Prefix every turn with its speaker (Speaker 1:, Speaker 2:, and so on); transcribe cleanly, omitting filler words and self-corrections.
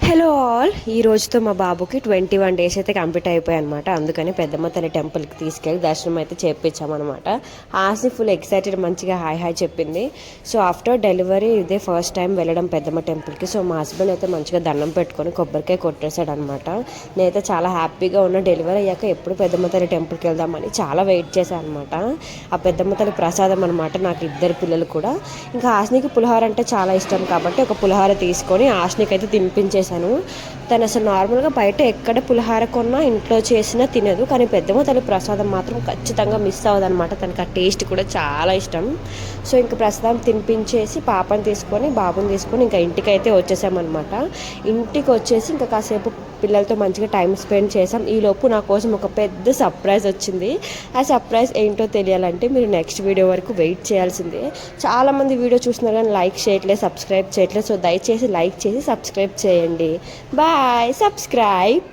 Speaker 1: Hello all, ఈ రోజుతో మా బాబుకి 21 డేస్ అయితే కంప్లీట్ అయిపోయాయి అనమాట. అందుకని పెద్దమ్మ తల్లి టెంపుల్కి తీసుకెళ్ళి దర్శనం అయితే చేయించామన్నమాట. ఆస్ని ఫుల్ ఎక్సైటెడ్, మంచిగా హాయ్ హాయ్ చెప్పింది. సో ఆఫ్టర్ డెలివరీ ఇదే ఫస్ట్ టైం వెళ్ళడం పెద్దమ్మ టెంపుల్కి. సో మా హస్బెండ్ అయితే మంచిగా దండం పెట్టుకొని కొబ్బరికాయ కొట్టేశాడు అనమాట. నేనైతే చాలా హ్యాపీగా ఉన్న. డెలివరీ అయ్యాక ఎప్పుడు పెద్దమ్మ తల్లి టెంపుల్కి వెళ్దామని చాలా వెయిట్ చేశాను అనమాట. ఆ పెద్దమ్మ తల్లి ప్రసాదం అనమాట. నాకు ఇద్దరు పిల్లలు కూడా. ఇంకా ఆస్నికి పులిహోర అంటే చాలా ఇష్టం కాబట్టి ఒక పులిహోర తీసుకొని ఆస్నికి అయితే తినిపించేసాను. తను అసలు నార్మల్గా బయట ఎక్కడ పులిహార కొన్నా ఇంట్లో చేసినా తినదు, కానీ పెద్దమ్మ తల్లి ప్రసాదం మాత్రం ఖచ్చితంగా మిస్ అవ్వదన్నమాట. తనకు ఆ టేస్ట్ కూడా చాలా ఇష్టం. సో ఇంకా ప్రసాదం తినిపించేసి పాపని తీసుకొని బాబుని తీసుకొని ఇంకా ఇంటికి అయితే వచ్చేసామన్నమాట. ఇంటికి వచ్చేసి ఇంకా కాసేపు పిల్లలతో మంచిగా టైం స్పెండ్ చేసాం. ఈలోపు నా కోసం ఒక పెద్ద సర్ప్రైజ్ వచ్చింది. ఆ సర్ప్రైజ్ ఏంటో తెలియాలంటే మీరు నెక్స్ట్ వీడియో వరకు వెయిట్ చేయాల్సిందే. చాలామంది వీడియో చూస్తున్నారు కానీ లైక్ చేయట్లేదు, సబ్స్క్రైబ్ చేయట్లేదు. సో దయచేసి లైక్ చేసి సబ్స్క్రైబ్ చేయండి. Bye, subscribe.